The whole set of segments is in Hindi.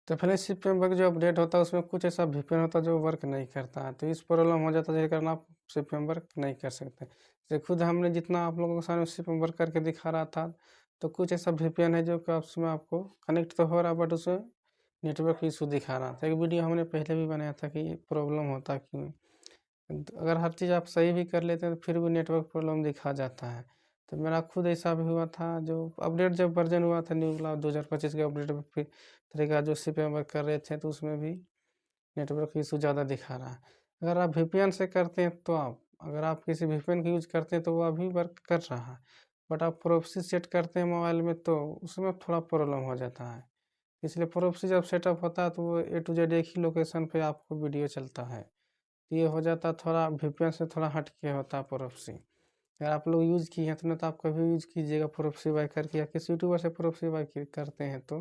तो पहले सीपीएम वर्क जो अपडेट होता है उसमें कुछ ऐसा वीपीएन होता है जो वर्क नहीं करता है, तो इस प्रॉब्लम हो जाता है जिसके कारण आप सीपीएम वर्क नहीं कर सकते। जैसे खुद हमने जितना आप लोगों के सामने सीपीएम वर्क करके दिखा रहा था, तो कुछ ऐसा वीपीएन है जो कि उसमें आपको कनेक्ट तो हो रहा है बट उसमें नेटवर्क इशू दिखा रहा था। एक वीडियो हमने पहले भी बनाया था कि प्रॉब्लम होता क्यों है। अगर हर चीज़ आप सही भी कर लेते हैं तो फिर भी नेटवर्क प्रॉब्लम दिखा जाता है। तो मेरा खुद ऐसा भी हुआ था, जो अपडेट जब वर्ज़न हुआ था न्यू वाला 2025 के अपडेट में फिर तरीका जो सीपीएम वर्क कर रहे थे तो उसमें भी नेटवर्क इशू ज़्यादा दिखा रहा है। अगर आप वीपीएन से करते हैं तो अगर आप किसी वीपीएन का यूज़ करते हैं तो वो अभी वर्क कर रहा है। बट आप प्रॉक्सी सेट करते हैं मोबाइल में तो उसमें थोड़ा प्रॉब्लम हो जाता है। इसलिए प्रॉक्सी जब सेटअप होता है तो वो ए टू जेड एक ही लोकेशन पे आपको वीडियो चलता है। तो ये हो जाता है थोड़ा वीपीएन से थोड़ा हट के होता है प्रॉक्सी। अगर आप लोग यूज़ किए हैं तो नहीं तो आप कभी यूज़ कीजिएगा प्रॉक्सी बाय करके, या किसी यूट्यूबर से प्रॉक्सी बाय करते हैं तो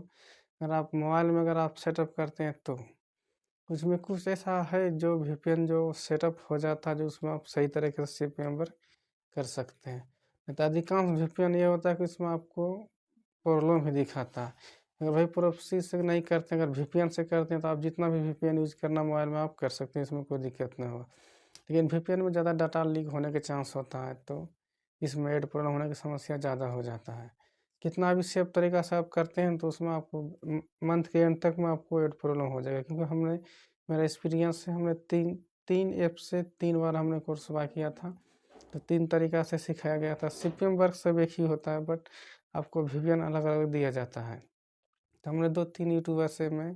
अगर आप मोबाइल में अगर आप सेटअप करते हैं तो उसमें कुछ ऐसा है जो वीपीएन जो सेटअप हो जाता है जो उसमें आप सही तरीके से सीपीएम वर्क कर सकते हैं। नहीं तो अधिकांश वीपीएन ये होता है कि उसमें आपको प्रॉब्लम ही दिखाता है। अगर भाई प्रॉक्सी से नहीं करते हैं, अगर वीपीएन से करते हैं तो आप जितना भी वीपीएन यूज़ करना मोबाइल में आप कर सकते हैं, इसमें कोई दिक्कत नहीं होगा। लेकिन वीपीएन में ज़्यादा डाटा लीक होने के चांस होता है, तो इसमें ऐड प्रॉब्लम होने की समस्या ज़्यादा हो जाता है। कितना भी सेफ तरीका से आप करते हैं तो उसमें आपको मंथ के एंड तक में आपको ऐड प्रॉब्लम हो जाएगा, क्योंकि हमने मेरा एक्सपीरियंस है, हमने 3 ऐप से 3 बार हमने कोर्स बा किया था। तो 3 तरीका से सिखाया गया था। सीपीएम वर्क सब एक ही होता है बट आपको वीपीएन अलग-अलग दिया जाता है। तो हमने 2-3 यूट्यूबर से मैं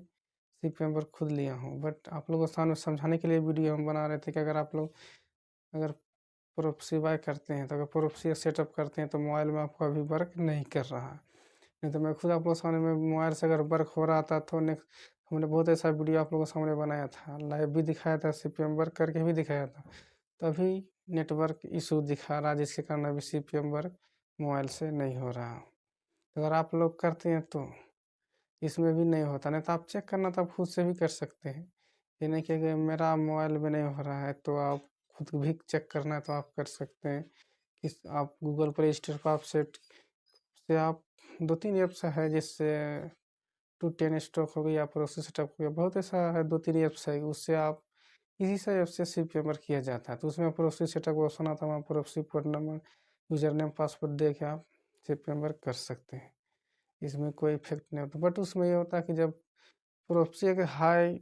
सीपीएम वर्क खुद लिया हूँ, बट आप लोगों के सामने समझाने के लिए वीडियो हम बना रहे थे कि अगर आप लोग अगर प्रॉक्सी बाय करते हैं तो अगर प्रॉक्सी सेटअप करते हैं तो मोबाइल में आपका अभी वर्क नहीं कर रहा है। नहीं तो मैं खुद आप लोगों के सामने में मोबाइल से अगर वर्क हो रहा था तो नेक्स्ट हमने बहुत ऐसा वीडियो आप लोगों के सामने बनाया था, लाइव भी दिखाया था, सीपीएम वर्क करके भी दिखाया था। तभी नेटवर्क इशू दिखा रहा है जिसके कारण अभी सीपीएम वर्क मोबाइल से नहीं हो रहा। तो अगर आप लोग करते हैं तो इसमें भी नहीं होता, नहीं तो आप चेक करना तो आप खुद से भी कर सकते हैं। ये नहीं कि अगर मेरा मोबाइल में नहीं हो रहा है तो आप खुद भी चेक करना है तो आप कर सकते हैं। इस आप गूगल प्ले स्टोर पर आप सेट से आप 2-3 ऐप्स है, जिससे टू 10 स्टॉक हो गया, प्रोसेस सेटअप हो गया, बहुत ऐसा है 2-3 ऐप्स है, उससे आप इसी से ऐप से सिर्फ पेमेंट किया जाता है। तो उसमें प्रोसेस सेटअप का ऑप्शन आता है, वहाँ proxy port number, user name, password दे के आप सिर्फ पेमेंट कर सकते हैं। इसमें कोई इफ़ेक्ट नहीं होता, बट उसमें ये होता है कि जब प्रोक्सी एक हाई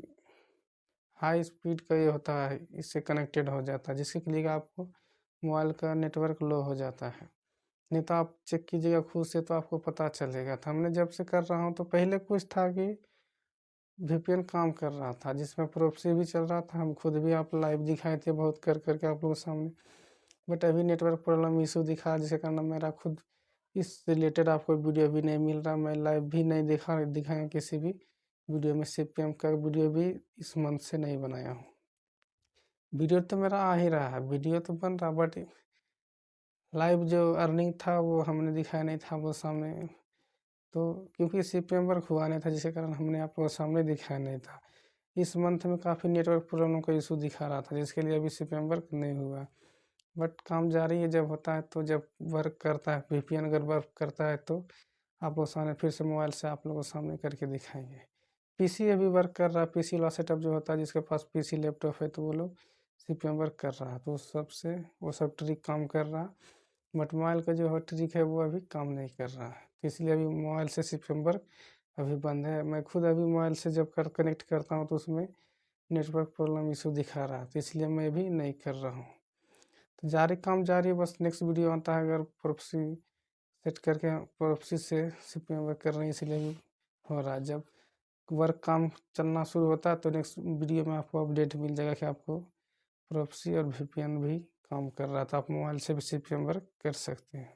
हाई स्पीड का ये होता है, इससे कनेक्टेड हो जाता है, जिसके लिए आपको मोबाइल का नेटवर्क लो हो जाता है। नहीं तो आप चेक कीजिएगा खुद से तो आपको पता चलेगा। तो हमने जब से कर रहा हूँ तो पहले कुछ था कि वीपीएन काम कर रहा था, जिसमें प्रॉक्सी भी चल रहा था, हम खुद भी आप लाइव दिखाए थे बहुत कर के आप लोगों के सामने। बट अभी नेटवर्क प्रॉब्लम इशू दिखा, जिसके कारण मेरा खुद इस रिलेटेड आपको वीडियो भी नहीं मिल रहा, मैं लाइव भी नहीं दिखाया किसी भी वीडियो में, सीपीएम का वीडियो भी इस मंथ से नहीं बनाया हूँ। वीडियो तो मेरा आ ही रहा है, वीडियो तो बन रहा, बट लाइव जो अर्निंग था वो हमने दिखाया नहीं था आप लोगों के सामने। तो क्योंकि सीपीएम वर्क हुआ नहीं था, जिसके कारण हमने आप लोगों के सामने दिखाया नहीं था। इस मंथ में काफ़ी नेटवर्क प्रॉब्लम का इशू दिखा रहा था, जिसके लिए अभी सीपीएम वर्क नहीं हुआ। बट काम जारी है, जब होता है तो जब वर्क करता है वीपीएन अगर वर्क करता है तो आप लोग सामने फिर से मोबाइल से आप लोगों के सामने करके दिखाएँगे। पीसी अभी वर्क कर रहा है, पीसी वाला सेटअप जो होता है, जिसके पास पीसी लैपटॉप है तो वो लोग सीपीएम वर्क कर रहा है, तो उस सब से वो सब ट्रिक काम कर रहा है। बट मोबाइल का जो है ट्रिक है वो अभी काम नहीं कर रहा है, तो इसलिए अभी मोबाइल से सीपीएम वर्क अभी बंद है। मैं खुद अभी मोबाइल से जब कनेक्ट करता हूँ तो उसमें नेटवर्क प्रॉब्लम इशू दिखा रहा है, तो इसलिए मैं भी नहीं कर रहा हूँ। तो काम जारी है, बस नेक्स्ट वीडियो आता है अगर प्रॉक्सी सेट करके प्रॉक्सी से सीपीएम वर्क कर रहे हैं, इसलिए भी हो रहा है। जब वर्क काम चलना शुरू होता है तो नेक्स्ट वीडियो में आपको अपडेट मिल जाएगा कि आपको प्रॉक्सी और वीपीएन भी काम कर रहा था, आप मोबाइल से भी सीपीएम वर्क कर सकते हैं।